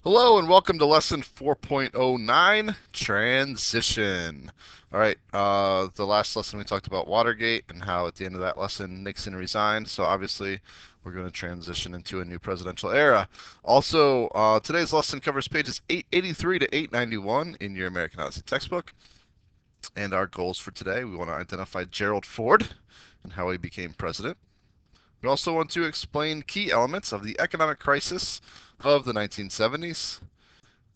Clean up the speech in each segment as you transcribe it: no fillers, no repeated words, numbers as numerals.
Hello and welcome to lesson 4.09, transition. All right, the last lesson we talked about Watergate and how at the end of that lesson Nixon resigned. So obviously we're going to transition into a new presidential era. Also, today's lesson covers pages 883 to 891 in your American Odyssey textbook. And our goals for today, we want to identify Gerald Ford and how he became president. We also want to explain key elements of the economic crisis of the 1970s.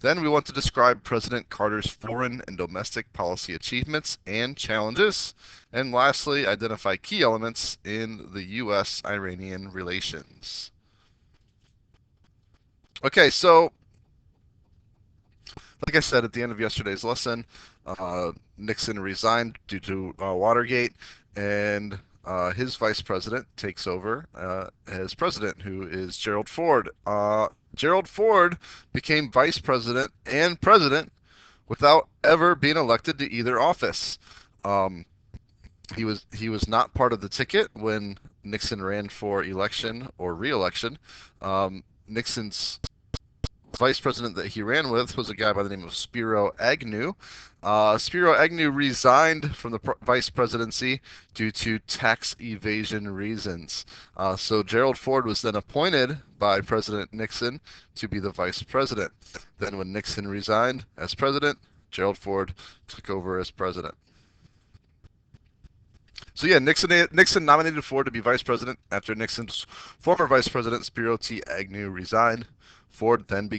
Then we want to describe President Carter's foreign and domestic policy achievements and challenges. And lastly, identify key elements in the U.S.-Iranian relations. Okay, so like I said at the end of yesterday's lesson, Nixon resigned due to Watergate, and his vice president takes over as president, who is Gerald Ford. Gerald Ford became vice president and president without ever being elected to either office. Um, he was not part of the ticket when Nixon ran for election or re-election. Nixon's vice president that he ran with was a guy by the name of Spiro Agnew. Spiro Agnew resigned from the vice presidency due to tax evasion reasons. So Gerald Ford was then appointed by President Nixon to be the vice president. Then when Nixon resigned as president, Gerald Ford took over as president. So yeah, Nixon nominated Ford to be vice president after Nixon's former vice president Spiro T. Agnew resigned. Ford then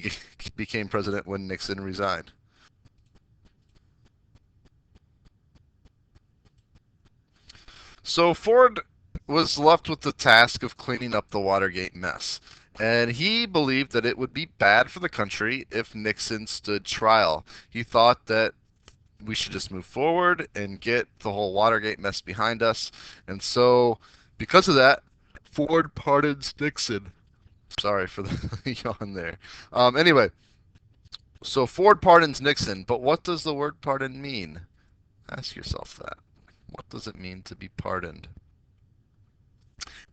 became president when Nixon resigned. So Ford was left with the task of cleaning up the Watergate mess. And he believed that it would be bad for the country if Nixon stood trial. He thought that we should just move forward and get the whole Watergate mess behind us. And so, because of that, Ford pardons Nixon. Sorry for the yawn there. Anyway, so Ford pardons Nixon, but what does the word pardon mean? Ask yourself that. What does it mean to be pardoned?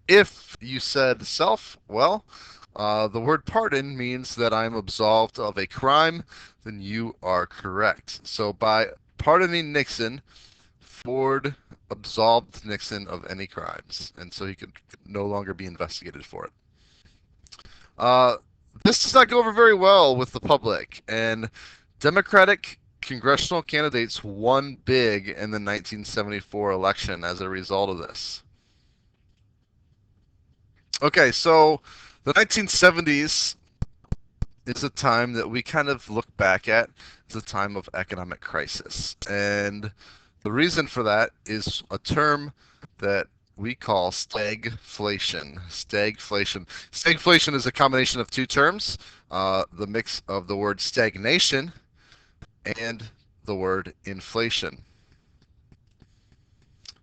If you said self, well, the word pardon means that I'm absolved of a crime, then you are correct. So by pardoning Nixon, Ford absolved Nixon of any crimes, and so he could no longer be investigated for it. Uh, this does not go over very well with the public, and Democratic congressional candidates won big in the 1974 election as a result of this. Okay, so the 1970s is a time that we kind of look back at as a time of economic crisis. And the reason for that is a term that we call stagflation. Stagflation. Stagflation is a combination of two terms, the mix of the word stagnation and the word inflation.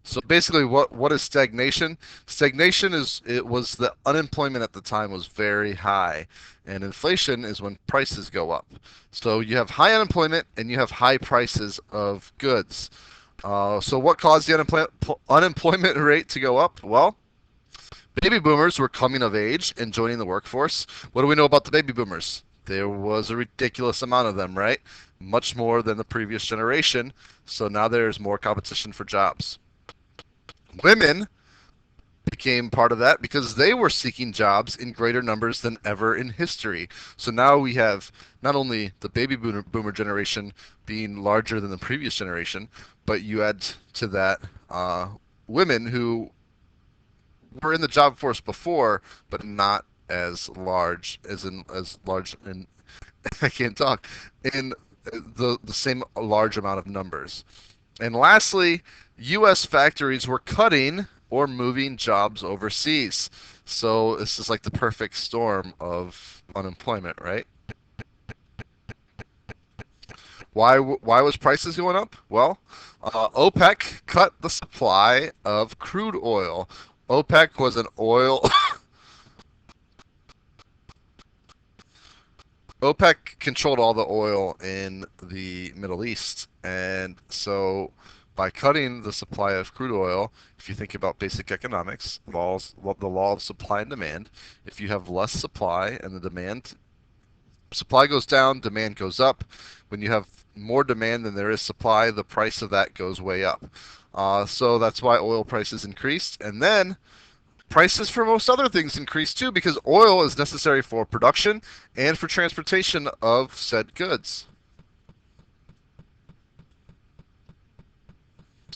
So basically, what is stagnation? Stagnation is it was the unemployment at the time was very high, and inflation is when prices go up. So you have high unemployment and you have high prices of goods. So what caused the unemployment rate to go up? Well, baby boomers were coming of age and joining the workforce. What do we know about the baby boomers? There was a ridiculous amount of them, right? Much more than the previous generation. So now there's more competition for jobs. Women became part of that because they were seeking jobs in greater numbers than ever in history. So now we have not only the baby boomer generation being larger than the previous generation, but you add to that women who were in the job force before, but not as large in I can't talk in the same large amount of numbers. And lastly, U.S. factories were cutting or moving jobs overseas. So this is like the perfect storm of unemployment, right? Why was prices going up? Well, OPEC cut the supply of crude oil. OPEC was an oil OPEC controlled all the oil in the Middle East, and so by cutting the supply of crude oil, if you think about basic economics, the law of supply and demand, if you have less supply and the demand supply goes down, demand goes up. When you have more demand than there is supply, the price of that goes way up. So that's why oil prices increased. And then prices for most other things increased too because oil is necessary for production and for transportation of said goods.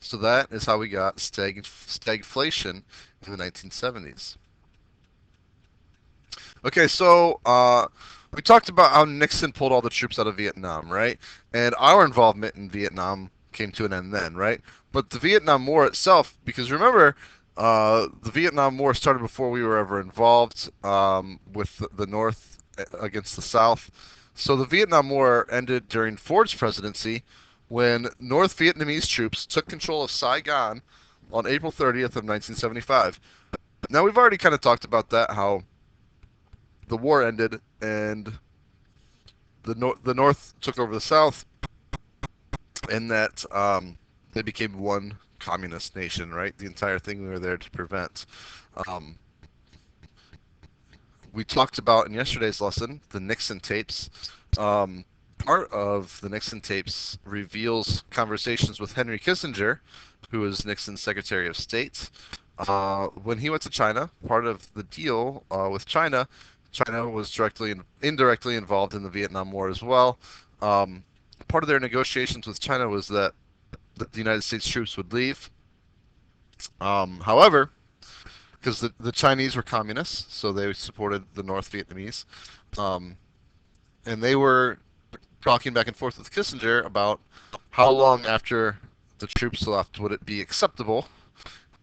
So that is how we got stagflation in the 1970s. Okay, so we talked about how Nixon pulled all the troops out of Vietnam, right? And our involvement in Vietnam came to an end then, right? But the Vietnam War itself, because remember, the Vietnam War started before we were ever involved with the North against the South. So the Vietnam War ended during Ford's presidency when North Vietnamese troops took control of Saigon on April 30th of 1975. Now we've already kind of talked about that, how the war ended and the North took over the South, and that they became one communist nation. Right, the entire thing we were there to prevent. Um, we talked about in yesterday's lesson the Nixon tapes. Um, Part of the Nixon tapes reveals conversations with Henry Kissinger, who was Nixon's Secretary of State. When he went to China, part of the deal with China, China was directly and indirectly involved in the Vietnam War as well. Um, Part of their negotiations with China was that the United States troops would leave. However, because the Chinese were communists, so they supported the North Vietnamese, um, and they were talking back and forth with Kissinger about how long after the troops left would it be acceptable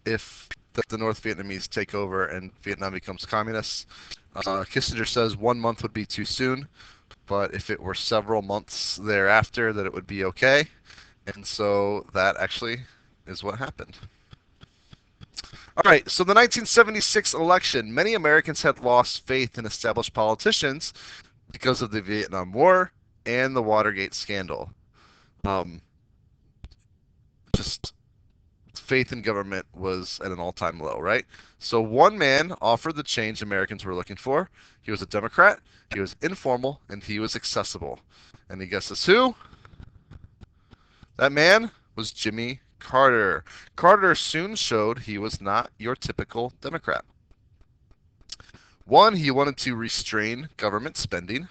if the North Vietnamese take over and Vietnam becomes communist. Kissinger says 1 month would be too soon, but if it were several months thereafter, that it would be okay. And so that actually is what happened. All right, so the 1976 election, many Americans had lost faith in established politicians because of the Vietnam War and the Watergate scandal. Um, just faith in government was at an all-time low, right? So one man offered the change Americans were looking for. He was a Democrat, he was informal, and he was accessible. And he guesses who? That man was Jimmy Carter. Carter soon showed he was not your typical Democrat. One, he wanted to restrain government spending.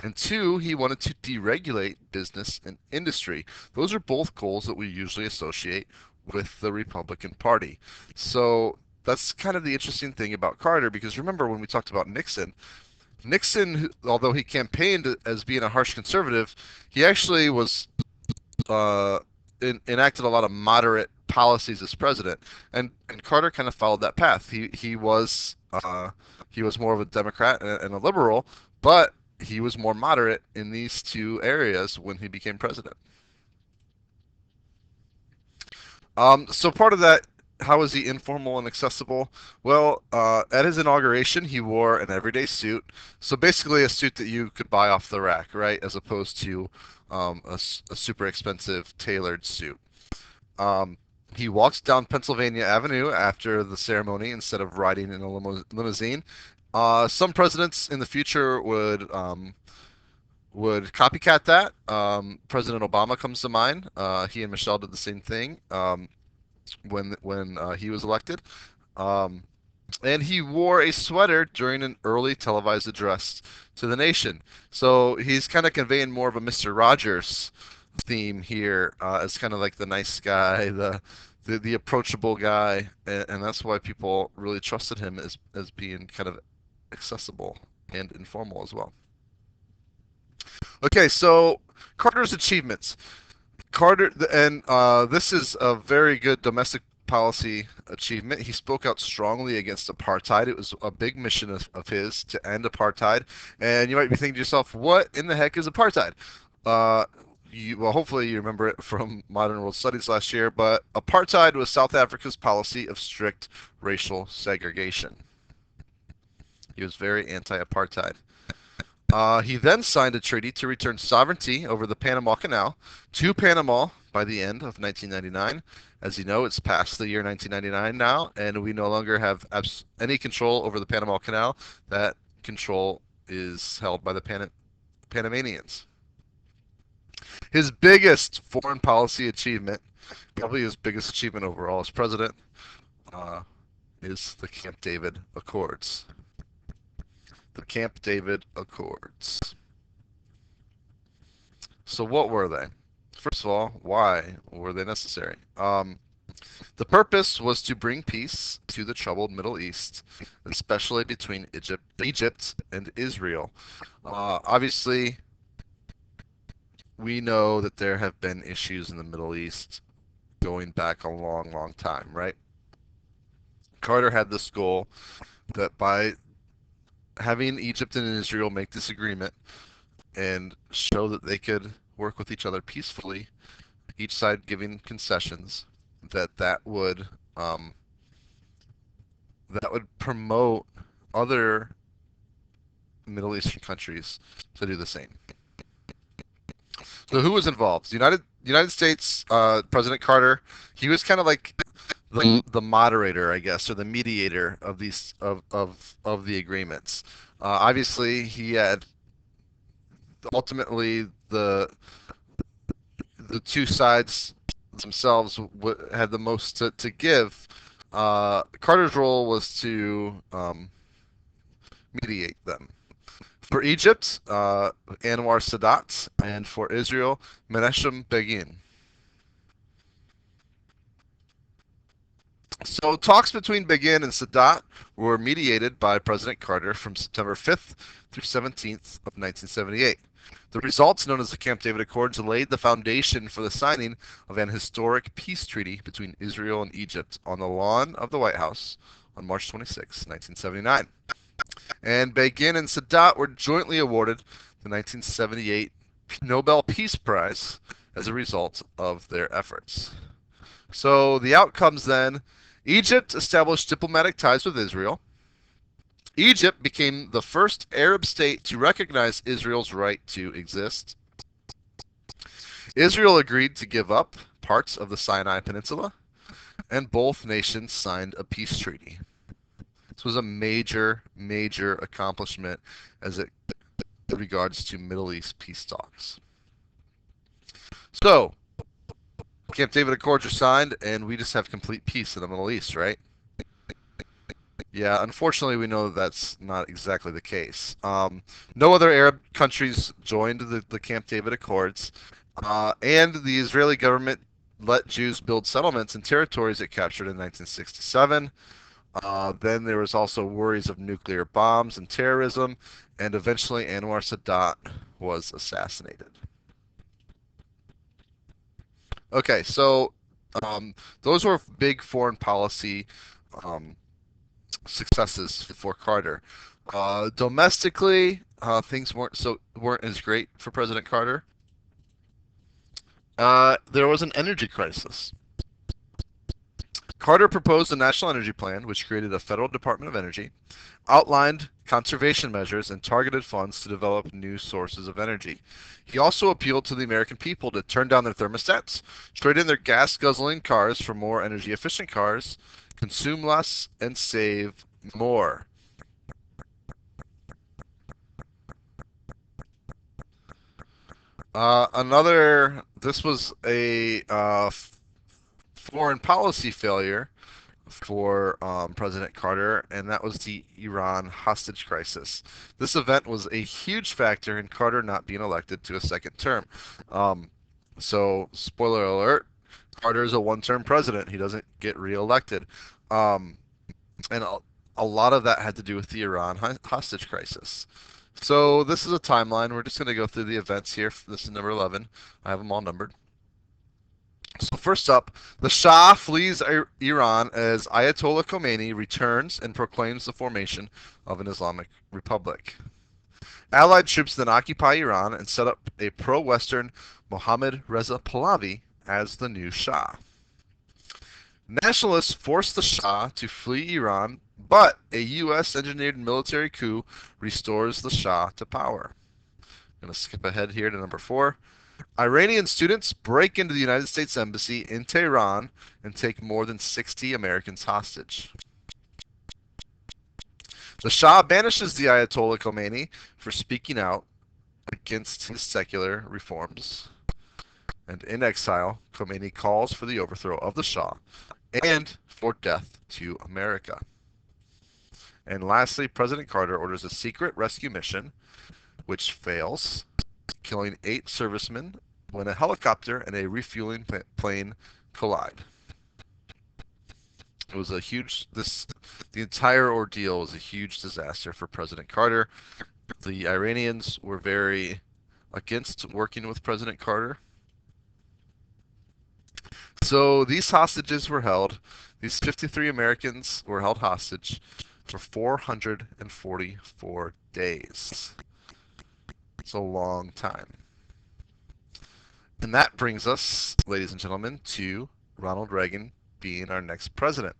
And two, he wanted to deregulate business and industry. Those are both goals that we usually associate with the Republican Party. So that's kind of the interesting thing about Carter, because remember when we talked about Nixon, Nixon, although he campaigned as being a harsh conservative, he actually was uh, enacted a lot of moderate policies as president, and Carter kind of followed that path. He was more of a Democrat and a liberal, but he was more moderate in these two areas when he became president. So part of that, how is he informal and accessible? Well, at his inauguration, he wore an everyday suit. So basically, a suit that you could buy off the rack, right? As opposed to a super expensive tailored suit. Um, he walked down Pennsylvania Avenue after the ceremony instead of riding in a limousine. Some presidents in the future would copycat that. President Obama comes to mind. He and Michelle did the same thing when he was elected. Um, and he wore a sweater during an early televised address to the nation. So he's kind of conveying more of a Mr. Rogers theme here, as kind of like the nice guy, the approachable guy, and that's why people really trusted him as being kind of accessible and informal as well. Okay, so Carter's achievements. Carter, and this is a very good domestic policy achievement. He spoke out strongly against apartheid. It was a big mission of his to end apartheid. And you might be thinking to yourself, what in the heck is apartheid? Uh, well, hopefully you remember it from Modern World Studies last year, but apartheid was South Africa's policy of strict racial segregation. He was very anti-apartheid. He then signed a treaty to return sovereignty over the Panama Canal to Panama by the end of 1999. As you know, it's past the year 1999 now, and we no longer have any control over the Panama Canal. That control is held by the Panamanians. His biggest foreign policy achievement, probably his biggest achievement overall as president, uh, is the Camp David Accords. The Camp David Accords. So what were they? First of all, why were they necessary? The purpose was to bring peace to the troubled Middle East, especially between Egypt and Israel. Obviously, we know that there have been issues in the Middle East going back a long, long time, right? Carter had this goal that by having Egypt and Israel make this agreement and show that they could work with each other peacefully, each side giving concessions, um, that would promote other Middle Eastern countries to do the same. So who was involved? United States President Carter. He was kind of like the moderator, I guess, or the mediator of these of the agreements. Obviously, he had ultimately the two sides themselves had the most to give. Carter's role was to mediate them. For Egypt, Anwar Sadat, and for Israel, Menachem Begin. So talks between Begin and Sadat were mediated by President Carter from September 5th through 17th of 1978. The results, known as the Camp David Accords, laid the foundation for the signing of an historic peace treaty between Israel and Egypt on the lawn of the White House on March 26, 1979. And Begin and Sadat were jointly awarded the 1978 Nobel Peace Prize as a result of their efforts. So the outcomes then: Egypt established diplomatic ties with Israel. Egypt became the first Arab state to recognize Israel's right to exist. Israel agreed to give up parts of the Sinai Peninsula, and both nations signed a peace treaty. This was a major, major accomplishment as it regards to Middle East peace talks. So, Camp David Accords are signed, and we just have complete peace in the Middle East, right? Yeah, unfortunately, we know that that's not exactly the case. No other Arab countries joined the Camp David Accords, and the Israeli government let Jews build settlements in territories it captured in 1967. Then there was also worries of nuclear bombs and terrorism, and eventually Anwar Sadat was assassinated. Okay, so those were big foreign policy um, successes for Carter. Domestically, things weren't as great for President Carter. There was an energy crisis. Carter proposed a national energy plan, which created a federal Department of Energy, outlined conservation measures, and targeted funds to develop new sources of energy. He also appealed to the American people to turn down their thermostats, trade in their gas-guzzling cars for more energy-efficient cars, consume less, and save more. This was a foreign policy failure for President Carter, and that was the Iran hostage crisis. This event was a huge factor in Carter not being elected to a second term. So, spoiler alert, Carter is a one-term president. He doesn't get reelected. Um, and a lot of that had to do with the Iran hostage crisis. So this is a timeline. We're just going to go through the events here. This is number 11. I have them all numbered. So first up, the Shah flees Iran as Ayatollah Khomeini returns and proclaims the formation of an Islamic Republic. Allied troops then occupy Iran and set up a pro-Western Mohammad Reza Pahlavi as the new Shah. Nationalists forced the Shah to flee Iran, but a U.S.-engineered military coup restores the Shah to power. I'm going to skip ahead here to number 4. Iranian students break into the United States Embassy in Tehran and take more than 60 Americans hostage. The Shah banishes the Ayatollah Khomeini for speaking out against his secular reforms. And in exile, Khomeini calls for the overthrow of the Shah and for death to America. And lastly, President Carter orders a secret rescue mission, which fails, killing 8 servicemen when a helicopter and a refueling plane collide. It was a huge, the entire ordeal was a huge disaster for President Carter. The Iranians were very against working with President Carter. So these hostages were held. These 53 Americans were held hostage for 444 days. It's a long time. And that brings us, ladies and gentlemen, to Ronald Reagan being our next president.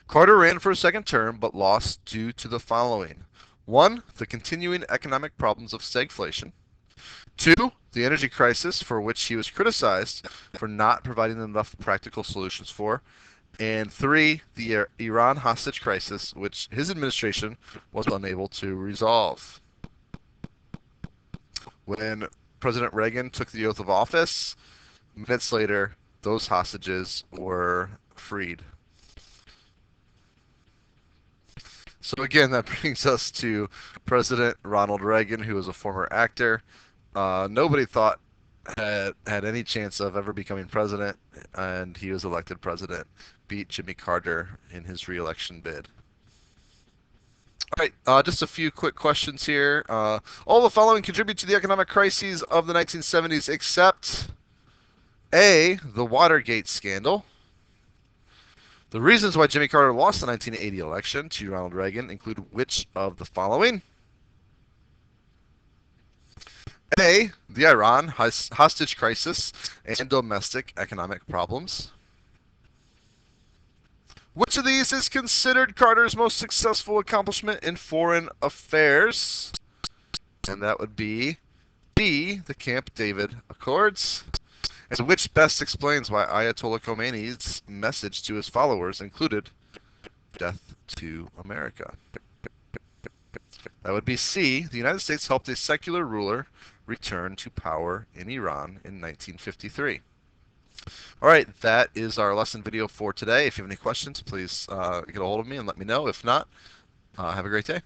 Carter ran for a second term but lost due to the following. 1. The continuing economic problems of stagflation. 2. The energy crisis, for which he was criticized for not providing enough practical solutions for. And 3. The Iran hostage crisis, which his administration was unable to resolve. When President Reagan took the oath of office, minutes later, those hostages were freed. So again, that brings us to President Ronald Reagan, who was a former actor. Nobody thought had any chance of ever becoming president, and he was elected president, beat Jimmy Carter in his re-election bid. All right, just a few quick questions here. All the following contribute to the economic crises of the 1970s except A, the Watergate scandal. The reasons why Jimmy Carter lost the 1980 election to Ronald Reagan include which of the following? A, the Iran hostage crisis and domestic economic problems. Which of these is considered Carter's most successful accomplishment in foreign affairs? And that would be B, the Camp David Accords. And which best explains why Ayatollah Khomeini's message to his followers included death to America? That would be C. The United States helped a secular ruler return to power in Iran in 1953. All right, that is our lesson video for today. If you have any questions, please get a hold of me and let me know. If not, have a great day.